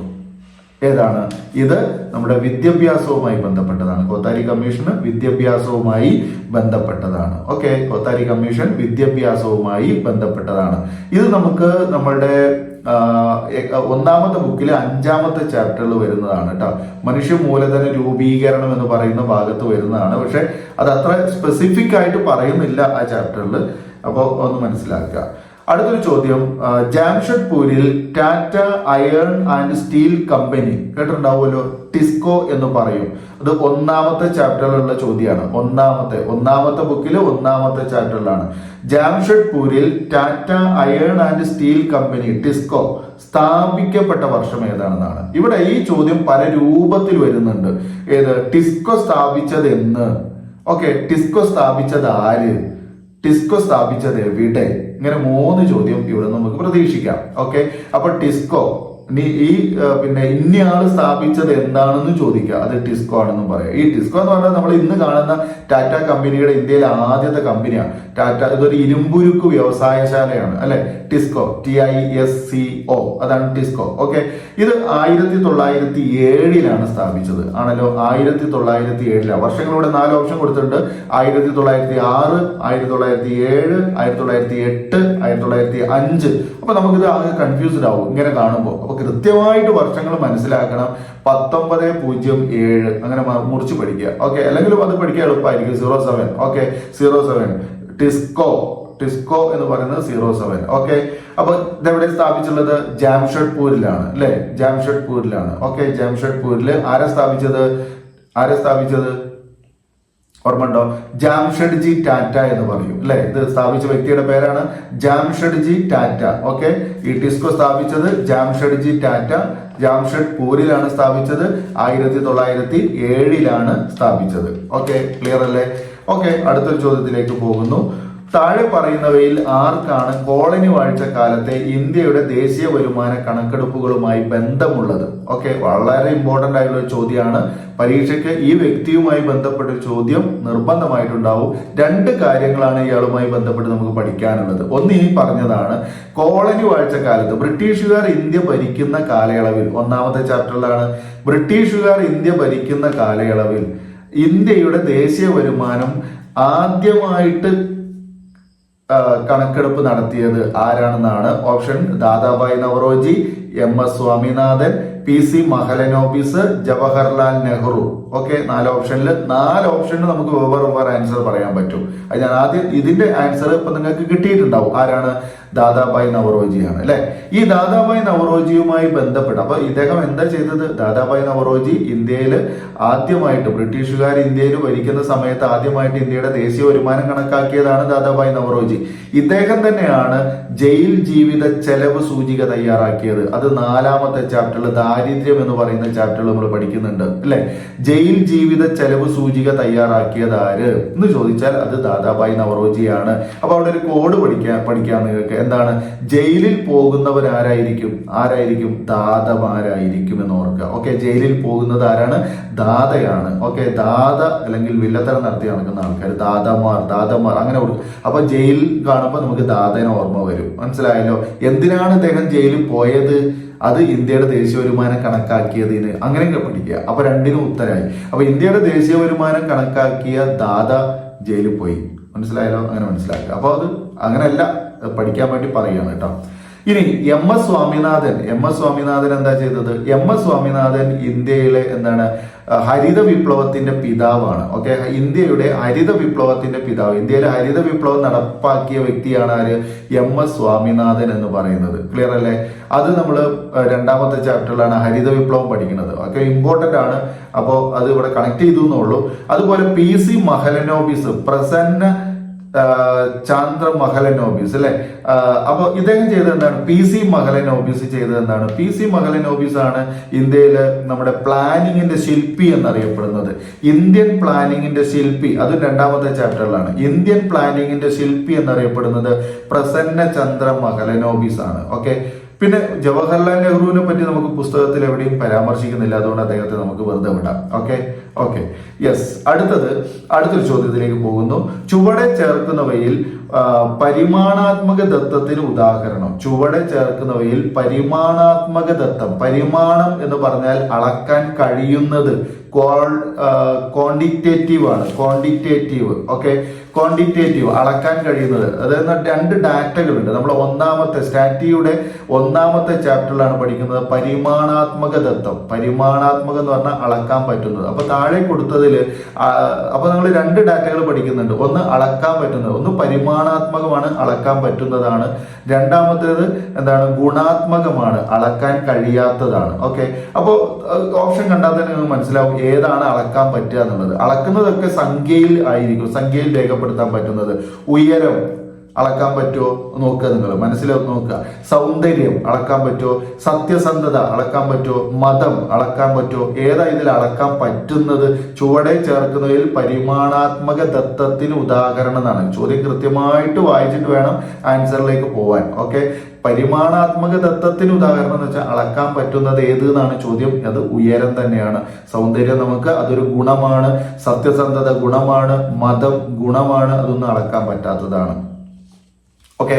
[SPEAKER 1] ഏതാണ്? ഇത് നമ്മുടെ വിദ്യാഭ്യാസവുമായി ബന്ധപ്പെട്ടതാണ്. കോത്താരി കമ്മീഷൻ വിദ്യാഭ്യാസവുമായി ബന്ധപ്പെട്ടതാണ്. ഓക്കെ, കോത്താരി കമ്മീഷൻ വിദ്യാഭ്യാസവുമായി ബന്ധപ്പെട്ടതാണ്. ഇത് നമുക്ക് നമ്മളുടെ 1ാമത്തെ ബുക്കിലെ 5ാമത്തെ ചാപ്റ്ററിൽ വരുന്നതാണ് കേട്ടോ. മനുഷ്യ മൂലധന രൂപീകരണം എന്ന് പറയുന്ന ഭാഗത്ത് വരുന്നതാണ്. പക്ഷെ അത് അത്ര സ്പെസിഫിക് ആയിട്ട് പറയുന്നില്ല ആ ചാപ്റ്ററിൽ. അപ്പോൾ ഒന്ന് മനസ്സിലാക്കുക. അടുത്തൊരു ചോദ്യം, ജാംഷഡ്പൂരിൽ Tata iron and steel company കേട്ടിട്ടുണ്ടാവുമല്ലോ, ടിസ്കോ എന്ന് പറയും. അത് 1ാമത്തെ ചാപ്റ്ററിലുള്ള ചോദ്യമാണ്. ഒന്നാമത്തെ ബുക്കിൽ 1ാമത്തെ ചാപ്റ്ററിലാണ്. ജാംഷഡ്പൂരിൽ Tata iron and steel company TISCO സ്ഥാപിക്കപ്പെട്ട വർഷം ഏതാണെന്നാണ്. ഇവിടെ ഈ ചോദ്യം പല രൂപത്തിൽ വരുന്നുണ്ട്. ഏത്? ടിസ്കോ സ്ഥാപിച്ചത് എന്ന്. ഓക്കെ, ടിസ്കോ സ്ഥാപിച്ചത് ആര്? ടിസ്കോ സ്ഥാപിച്ചത് എവിടെ? ഇങ്ങനെ 3 ചോദ്യം ഇവിടെ നമുക്ക് പ്രതീക്ഷിക്കാം. ഓക്കെ, അപ്പൊ ടിസ്കോ ഇനി ഈ പിന്നെ ഇന്നയാള് സ്ഥാപിച്ചത് എന്താണെന്ന് ചോദിക്കുക, അത് ടിസ്കോ ആണെന്നും പറയാം. ഈ ടിസ്കോ എന്ന് പറഞ്ഞാൽ നമ്മൾ ഇന്ന് കാണുന്ന ടാറ്റ കമ്പനിയുടെ ഇന്ത്യയിലെ ആദ്യത്തെ കമ്പനിയാണ്. ടാറ്റ ഇതൊരു ഇരുമ്പുരുക്ക് വ്യവസായശാലയാണ് അല്ലെ, ടിസ്കോ, TISCO, അതാണ് ടിസ്കോ. ഓക്കെ, ഇത് 1907 സ്ഥാപിച്ചത് ആണല്ലോ. 1907 വർഷങ്ങളുടെ 4 ഓപ്ഷൻ കൊടുത്തിട്ടുണ്ട്. 1906, 1907, 1908, 1905. അപ്പൊ നമുക്കിത് ആകെ കൺഫ്യൂസ്ഡ് ആവും ഇങ്ങനെ കാണുമ്പോൾ. അപ്പൊ കൃത്യമായിട്ട് വർഷങ്ങൾ മനസ്സിലാക്കണം. 1907 അങ്ങനെ മുറിച്ച് പഠിക്കുക. ഓക്കെ, അല്ലെങ്കിൽ അത് പഠിക്കാൻ എളുപ്പമായിരിക്കും. 07. ഓക്കെ, 07 ടിസ്കോ എന്ന് പറയുന്നത് 07. ഓക്കെ, അപ്പൊ ഇതെവിടെ സ്ഥാപിച്ചുള്ളത്? ജാംഷഡ്പൂരിലാണ് അല്ലെ, ജാംഷഡ്പൂരിലാണ്. ഓക്കെ, ജാംഷഡ്പൂരിൽ ആരാ സ്ഥാപിച്ചത് ഓർമ്മണ്ടോ? ജാംഷഡ്ജി ടാറ്റ എന്ന് പറയും അല്ലെ. ഇത് സ്ഥാപിച്ച വ്യക്തിയുടെ പേരാണ് ജാംഷഡ്ജി ടാറ്റ. ഓക്കെ, ഈ ടിസ്കോ സ്ഥാപിച്ചത് ജാംഷഡ്ജി ടാറ്റ. ജാംഷഡ്പൂരിലാണ് സ്ഥാപിച്ചത്. 1907 സ്ഥാപിച്ചത്. ഓക്കെ, ക്ലിയർ അല്ലേ? ഓക്കെ, അടുത്തൊരു ചോദ്യത്തിലേക്ക് പോകുന്നു. താഴെ പറയുന്നവയിൽ ആർക്കാണ് കോളനി വാഴ്ച കാലത്തെ ഇന്ത്യയുടെ ദേശീയ വരുമാന കണക്കെടുപ്പുകളുമായി ബന്ധമുള്ളത്? ഓക്കെ, വളരെ ഇമ്പോർട്ടന്റ് ആയിട്ടുള്ള ഒരു ചോദ്യമാണ്. പരീക്ഷയ്ക്ക് ഈ വ്യക്തിയുമായി ബന്ധപ്പെട്ട ചോദ്യം നിർബന്ധമായിട്ടുണ്ടാവും. 2 കാര്യങ്ങളാണ് ഇയാളുമായി ബന്ധപ്പെട്ട് നമുക്ക് പഠിക്കാനുള്ളത്. ഒന്ന് ഈ പറഞ്ഞതാണ്, കോളനി വാഴ്ച കാലത്ത് ബ്രിട്ടീഷുകാർ ഇന്ത്യ ഭരിക്കുന്ന കാലയളവിൽ, 1ാമത്തെ ചാപ്റ്ററിലാണ്, ബ്രിട്ടീഷുകാർ ഇന്ത്യ ഭരിക്കുന്ന കാലയളവിൽ ഇന്ത്യയുടെ ദേശീയ വരുമാനം ആദ്യമായിട്ട് കണക്കെടുപ്പ് നടത്തിയത് ആരാണെന്നാണ് option. Dadabhai Naoroji, MS Swaminathan, PC Mahalanobis, Jawaharlal Nehru. Okay, 4 ഓപ്ഷനിൽ 4 ഓപ്ഷനിൽ നമുക്ക് വെവ്വേറെ ആൻസർ പറയാൻ പറ്റും. അത് ഞാൻ ആദ്യം ഇതിന്റെ ആൻസർ ഇപ്പൊ നിങ്ങൾക്ക് കിട്ടിയിട്ടുണ്ടാവും. ആരാണ്? ദാദാഭായ് നവറോജിയാണ് അല്ലെ. ഈ ദാദാഭായ് നവറോജിയുമായി ബന്ധപ്പെട്ട് അപ്പൊ ഇദ്ദേഹം എന്താ ചെയ്തത്? ദാദാഭായ് നവറോജി ഇന്ത്യയിൽ ആദ്യമായിട്ട്, ബ്രിട്ടീഷുകാർ ഇന്ത്യയിൽ ഭരിക്കുന്ന സമയത്ത് ആദ്യമായിട്ട് ഇന്ത്യയുടെ ദേശീയ വരുമാനം കണക്കാക്കിയതാണ് ദാദാഭായ് നവറോജി. ഇദ്ദേഹം തന്നെയാണ് ജയിൽ ജീവിത ചെലവ് സൂചിക തയ്യാറാക്കിയത്. അത് 4ാമത്തെ ചാപ്റ്ററിൽ, ദാരിദ്ര്യം എന്ന് പറയുന്ന ചാപ്റ്ററിൽ നമ്മൾ പഠിക്കുന്നുണ്ട് അല്ലെ. ജയിൽ ജീവിത ചെലവ് സൂചിക തയ്യാറാക്കിയത് ആര് എന്ന് ചോദിച്ചാൽ അത് ദാദാഭായ് നവറോജിയാണ്. അപ്പൊ അവിടെ ഒരു കോഡ് പഠിക്കാൻ നിങ്ങൾക്ക്. എന്താണ്? ജയിലിൽ പോകുന്നവരാരായിരിക്കും? ദാദമാരായിരിക്കും എന്ന് ഓർക്കുക. ഓക്കെ, ജയിലിൽ പോകുന്നത് ആരാണ്? ദാദയാണ്. ഓക്കെ, ദാദ അല്ലെങ്കിൽ വില്ലത്തരം നടത്തി നടക്കുന്ന ആൾക്കാർ ദാദമാർ അങ്ങനെ കൊടുക്കും. അപ്പൊ ജയിൽ കാണുമ്പോൾ നമുക്ക് ദാദനെ ഓർമ്മ വരും. മനസ്സിലായല്ലോ? എന്തിനാണ് ഇദ്ദേഹം ജയിലിൽ പോയത്? അത് ഇന്ത്യയുടെ ദേശീയ വരുമാനം കണക്കാക്കിയതിന്. അങ്ങനെയൊക്കെ പഠിക്കുക. അപ്പൊ 2നും ഉത്തരമായി. അപ്പൊ ഇന്ത്യയുടെ ദേശീയ വരുമാനം കണക്കാക്കിയ ദാദ ജയിലിൽ പോയി. മനസ്സിലായല്ലോ? അങ്ങനെ മനസ്സിലാക്കുക. അപ്പൊ അത് അങ്ങനെയല്ല, പഠിക്കാൻ വേണ്ടി പറയുകയാണ് കേട്ടോ. ഇനി MS സ്വാമിനാഥൻ എന്താ ചെയ്തത്? MS സ്വാമിനാഥൻ ഇന്ത്യയിലെ ഹരിത വിപ്ലവത്തിന്റെ പിതാവാണ്. ഓക്കെ, ഇന്ത്യയുടെ ഹരിത വിപ്ലവത്തിന്റെ പിതാവ്, ഇന്ത്യയിലെ ഹരിത വിപ്ലവം നടപ്പാക്കിയ വ്യക്തിയാണ് ആര്? MS സ്വാമിനാഥൻ എന്ന് പറയുന്നത്. ക്ലിയർ അല്ലേ? അത് നമ്മൾ 2ാമത്തെ ചാപ്റ്ററിലാണ് ഹരിത വിപ്ലവം പഠിക്കുന്നത്. ഒക്കെ ഇമ്പോർട്ടന്റ് ആണ്. അപ്പോൾ അത് ഇവിടെ കണക്ട് ചെയ്തു എന്നുള്ളൂ. അതുപോലെ PC മഹലനോബിസ്, പ്രസന്ന ചാന്ദ്ര മഹലനോബിസ് അല്ലെ. അപ്പൊ ഇദ്ദേഹം ചെയ്തത് എന്താണ്? PC മഹലനോബിസ് ചെയ്തത് എന്താണ്? PC മഹലനോബിസ് ആണ് ഇന്ത്യയില് നമ്മുടെ പ്ലാനിങ്ങിന്റെ ശില്പി എന്നറിയപ്പെടുന്നത്. ഇന്ത്യൻ പ്ലാനിങ്ങിന്റെ ശില്പി, അത് 2ാമത്തെ ചാപ്റ്ററിലാണ്. ഇന്ത്യൻ പ്ലാനിങ്ങിന്റെ ശില്പി എന്നറിയപ്പെടുന്നത് പ്രസന്ന ചന്ദ്ര മഹലനോബിസ് ആണ്. ഓക്കെ, പിന്നെ ജവഹർലാൽ നെഹ്റുവിനെ പറ്റി നമുക്ക് പുസ്തകത്തിൽ എവിടെയും പരാമർശിക്കുന്നില്ല. അതുകൊണ്ട് അദ്ദേഹത്തെ നമുക്ക് വെറുതെ വിടാം. Okay, yes. അടുത്തൊരു ചോദ്യത്തിലേക്ക് പോകുന്നു. ചുവടെ ചേർക്കുന്നവയിൽ പരിമാണാത്മക ദത്തത്തിന് ഉദാഹരണം. ചുവടെ ചേർക്കുന്നവയിൽ പരിമാണാത്മക ദത്തം, പരിമാണം എന്ന് പറഞ്ഞാൽ അളക്കാൻ കഴിയുന്നത്, ക്വാണ്ടിറ്റേറ്റീവ് ആണ്. ക്വാണ്ടിറ്റേറ്റീവ് അളക്കാൻ കഴിയുന്നത്. അതായത് 2 ഡാറ്റകളുണ്ട്. നമ്മൾ സ്റ്റാറ്റിയുടെ 1ാമത്തെ ചാപ്റ്ററിലാണ് പഠിക്കുന്നത് പരിമാണാത്മക ദത്തം. പരിമാണാത്മകം എന്ന് പറഞ്ഞാൽ അളക്കാൻ പറ്റുന്നത്. അപ്പൊ താഴെ കൊടുത്തതില് അപ്പൊ നമ്മൾ 2 ഡാറ്റകൾ പഠിക്കുന്നുണ്ട്. ഒന്ന് അളക്കാൻ പറ്റുന്നത്, ഒന്ന് പരിമാണാത്മകമാണ്, അളക്കാൻ പറ്റുന്നതാണ്. 2ാമത്തേത് ഗുണാത്മകമാണ്, അളക്കാൻ കഴിയാത്തതാണ്. ഓക്കെ, അപ്പോ ഓപ്ഷൻ കണ്ടാൽ തന്നെ നിങ്ങൾക്ക് മനസ്സിലാവും ഏതാണ് അളക്കാൻ പറ്റുക എന്നുള്ളത്. അളക്കുന്നതൊക്കെ സംഖ്യയിൽ ആയിരിക്കും, സംഖ്യയിൽ രേഖപ്പെടുത്താൻ പറ്റുന്നത്. ഉയരം അളക്കാൻ പറ്റുമോ നോക്കുക, നിങ്ങൾ മനസ്സിലാക്കി നോക്കുക. സൗന്ദര്യം അളക്കാൻ പറ്റുമോ? സത്യസന്ധത അളക്കാൻ പറ്റുമോ? മതം അളക്കാൻ പറ്റുമോ? ഏതാ ഇതിൽ അളക്കാൻ പറ്റുന്നത്? ചുവടെ ചേർക്കുന്നതിൽ പരിമാണാത്മക ദത്തത്തിന് ഉദാഹരണം എന്നാണ് ചോദ്യം. കൃത്യമായിട്ട് വായിച്ചിട്ട് വേണം ആൻസറിലേക്ക് പോവാൻ. ഓക്കെ, പരിമാണാത്മക തത്വത്തിന് ഉദാഹരണം എന്ന് വെച്ചാൽ അളക്കാൻ പറ്റുന്നത് ഏത് എന്നാണ് ചോദ്യം. അത് ഉയരം തന്നെയാണ്. സൗന്ദര്യം നമുക്ക് അതൊരു ഗുണമാണ്, സത്യസന്ധത ഗുണമാണ്, മതം ഗുണമാണ്, അതൊന്നും അളക്കാൻ പറ്റാത്തതാണ്. ഓക്കെ,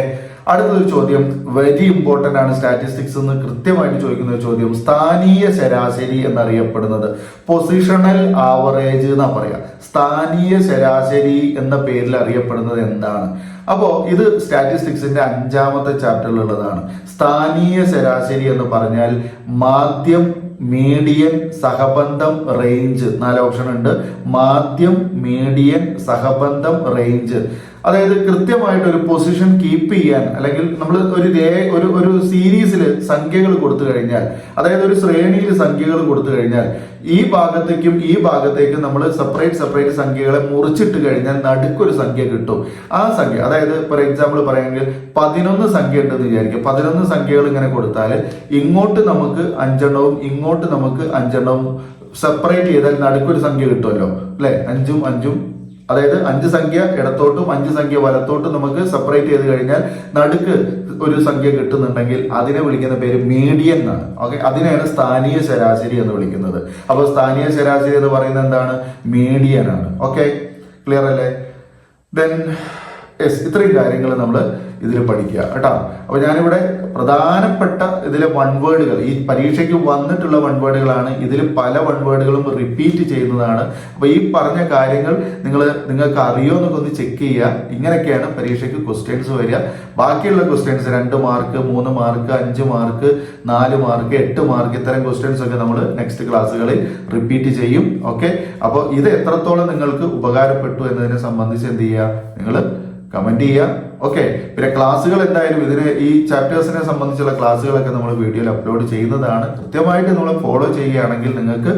[SPEAKER 1] അടുത്തൊരു ചോദ്യം വെരി ഇമ്പോർട്ടന്റ് ആണ്. സ്റ്റാറ്റിസ്റ്റിക്സ് എന്ന് കൃത്യമായിട്ട് ചോദിക്കുന്ന ഒരു ചോദ്യം. സ്ഥാനീയ ശരാശരി എന്നറിയപ്പെടുന്നത് പൊസിഷണൽ ആവറേജ് എന്നാ പറയാ. സ്ഥാനീയ ശരാശരി എന്ന പേരിൽ അറിയപ്പെടുന്നത് എന്താണ്? അപ്പോ ഇത് സ്റ്റാറ്റിസ്റ്റിക്സിന്റെ 5ാമത്തെ ചാപ്റ്ററിലുള്ളതാണ്. സ്ഥാനീയ ശരാശരി എന്ന് പറഞ്ഞാൽ മാധ്യം, മീഡിയൻ, സഹബന്ധം, റേഞ്ച്. 4 ഓപ്ഷൻ ഉണ്ട്. മാധ്യം, മീഡിയൻ, സഹബന്ധം, റേഞ്ച്. അതായത് കൃത്യമായിട്ട് ഒരു പൊസിഷൻ കീപ്പ് ചെയ്യാൻ, അല്ലെങ്കിൽ നമ്മൾ ഒരു സീരീസിൽ സംഖ്യകൾ കൊടുത്തു കഴിഞ്ഞാൽ, അതായത് ഒരു ശ്രേണിയിൽ സംഖ്യകൾ കൊടുത്തു കഴിഞ്ഞാൽ ഈ ഭാഗത്തേക്കും ഈ ഭാഗത്തേക്കും നമ്മൾ സെപ്പറേറ്റ് സംഖ്യകളെ മുറിച്ചിട്ട് കഴിഞ്ഞാൽ നടുക്കൊരു സംഖ്യ കിട്ടും. ആ സംഖ്യ, അതായത് ഫോർ എക്സാമ്പിൾ പറയുമെങ്കിൽ 11 സംഖ്യ ഉണ്ടെന്ന് വിചാരിക്കും. 11 സംഖ്യകൾ ഇങ്ങനെ കൊടുത്താൽ ഇങ്ങോട്ട് നമുക്ക് 5 എണ്ണവും ഇങ്ങോട്ട് നമുക്ക് 5 എണ്ണവും സെപ്പറേറ്റ് ചെയ്താൽ നടുക്കൊരു സംഖ്യ കിട്ടുമല്ലോ, അല്ലെ? 5ഉം 5ഉം, അതായത് 5 സംഖ്യ ഇടത്തോട്ടും 5 സംഖ്യ വലത്തോട്ടും നമുക്ക് സെപ്പറേറ്റ് ചെയ്ത് കഴിഞ്ഞാൽ നടുക്ക് ഒരു സംഖ്യ കിട്ടുന്നുണ്ടെങ്കിൽ അതിനെ വിളിക്കുന്ന പേര് മീഡിയൻ എന്നാണ്. ഓക്കെ, അതിനെയാണ് സ്ഥാനീയ ശരാശരി എന്ന് വിളിക്കുന്നത്. അപ്പോൾ സ്ഥാനീയ ശരാശരി എന്ന് പറയുന്നത് എന്താണ്? മീഡിയൻ ആണ്. ഓക്കെ, ക്ലിയർ അല്ലേ? ദെൻ ഇത്രയും കാര്യങ്ങൾ നമ്മൾ ഇതിൽ പഠിക്കുക കേട്ടോ. അപ്പൊ ഞാനിവിടെ പ്രധാനപ്പെട്ട ഇതിലെ വൺ വേർഡുകൾ, ഈ പരീക്ഷയ്ക്ക് വന്നിട്ടുള്ള വൺ വേർഡുകളാണ്. ഇതിൽ പല വൺ വേർഡുകളും റിപ്പീറ്റ് ചെയ്യുന്നതാണ്. അപ്പൊ ഈ പറഞ്ഞ കാര്യങ്ങൾ നിങ്ങൾക്ക് അറിയോ എന്നൊക്കെ ഒന്ന് ചെക്ക് ചെയ്യുക. ഇങ്ങനെയൊക്കെയാണ് പരീക്ഷയ്ക്ക് ക്വസ്റ്റ്യൻസ് വരിക. ബാക്കിയുള്ള questions 2 mark, 3 mark, 5 mark, 4 mark, 8 mark, ഇത്തരം ക്വസ്റ്റ്യൻസ് ഒക്കെ നമ്മൾ നെക്സ്റ്റ് ക്ലാസ്സുകളിൽ റിപ്പീറ്റ് ചെയ്യും. ഓക്കെ, അപ്പോൾ ഇത് എത്രത്തോളം നിങ്ങൾക്ക് ഉപകാരപ്പെട്ടു എന്നതിനെ സംബന്ധിച്ച് എന്ത് ചെയ്യുക, നിങ്ങൾ കമന്റ് ചെയ്യുക. ഓക്കെ, പിന്നെ ക്ലാസ്സുകൾ എന്തായാലും ഈ ചാപ്റ്റേഴ്സിനെ സംബന്ധിച്ചുള്ള ക്ലാസ്സുകളൊക്കെ നമ്മൾ വീഡിയോയിൽ അപ്ലോഡ് ചെയ്യുന്നതാണ്. കൃത്യമായിട്ട് നമ്മൾ ഫോളോ ചെയ്യുകയാണെങ്കിൽ നിങ്ങൾക്ക്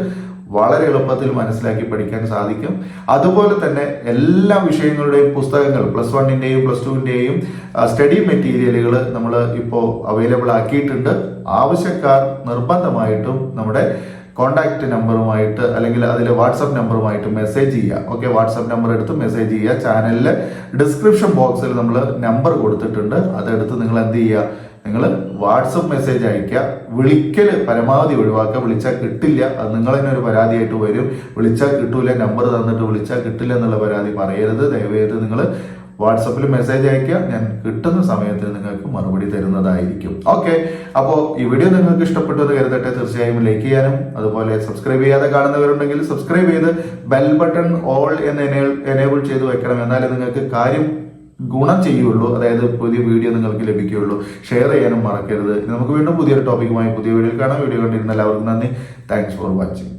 [SPEAKER 1] വളരെ എളുപ്പത്തിൽ മനസ്സിലാക്കി പഠിക്കാൻ സാധിക്കും. അതുപോലെ തന്നെ എല്ലാ വിഷയങ്ങളുടെയും പുസ്തകങ്ങൾ, +1-ന്റെയും +2-ന്റെയും സ്റ്റഡി മെറ്റീരിയലുകൾ നമ്മൾ ഇപ്പോൾ അവൈലബിൾ ആക്കിയിട്ടുണ്ട്. ആവശ്യക്കാർ നിർബന്ധമായിട്ടും നമ്മുടെ കോണ്ടാക്ട് നമ്പറുമായിട്ട് അല്ലെങ്കിൽ അതിലെ വാട്സപ്പ് നമ്പറുമായിട്ട് മെസ്സേജ് ചെയ്യുക. ഓക്കെ, വാട്സപ്പ് നമ്പർ എടുത്ത് മെസ്സേജ് ചെയ്യുക. ചാനലിലെ ഡിസ്ക്രിപ്ഷൻ ബോക്സിൽ നമ്മൾ നമ്പർ കൊടുത്തിട്ടുണ്ട്. അതെടുത്ത് നിങ്ങൾ എന്ത് ചെയ്യുക, നിങ്ങൾ വാട്സപ്പ് മെസ്സേജ് അയക്കുക. വിളിക്കൽ പരമാവധി ഒഴിവാക്കുക. വിളിച്ചാൽ കിട്ടില്ല, അത് നിങ്ങൾ തന്നെ ഒരു പരാതിയായിട്ട് വരും. വിളിച്ചാൽ കിട്ടൂല, നമ്പർ തന്നിട്ട് വിളിച്ചാൽ കിട്ടില്ല എന്നുള്ള പരാതി പറയരുത്. ദയവേത് നിങ്ങൾ വാട്സപ്പിൽ മെസ്സേജ് അയക്കുക. ഞാൻ കിട്ടുന്ന സമയത്ത് നിങ്ങൾക്ക് മറുപടി തരുന്നതായിരിക്കും. ഓക്കെ, അപ്പോൾ ഈ വീഡിയോ നിങ്ങൾക്ക് ഇഷ്ടപ്പെട്ടു എന്ന് കരുതട്ടെ. തീർച്ചയായും ലൈക്ക് ചെയ്യാനും, അതുപോലെ സബ്സ്ക്രൈബ് ചെയ്യാതെ കാണുന്നവരുണ്ടെങ്കിൽ സബ്സ്ക്രൈബ് ചെയ്ത് ബെൽ ബട്ടൺ ഓൾ എന്ന് എനേബിൾ ചെയ്ത് വെക്കണം. എന്നാലേ നിങ്ങൾക്ക് കാര്യം ഗുണം ചെയ്യുള്ളൂ, അതായത് പുതിയ വീഡിയോ നിങ്ങൾക്ക് ലഭിക്കുകയുള്ളൂ. ഷെയർ ചെയ്യാനും മറക്കരുത്. നമുക്ക് വീണ്ടും പുതിയൊരു ടോപ്പിക്കുമായി പുതിയ വീഡിയോ കാണാം. വീഡിയോ കണ്ടിരുന്ന എല്ലാവർക്കും നന്ദി. Thanks for watching.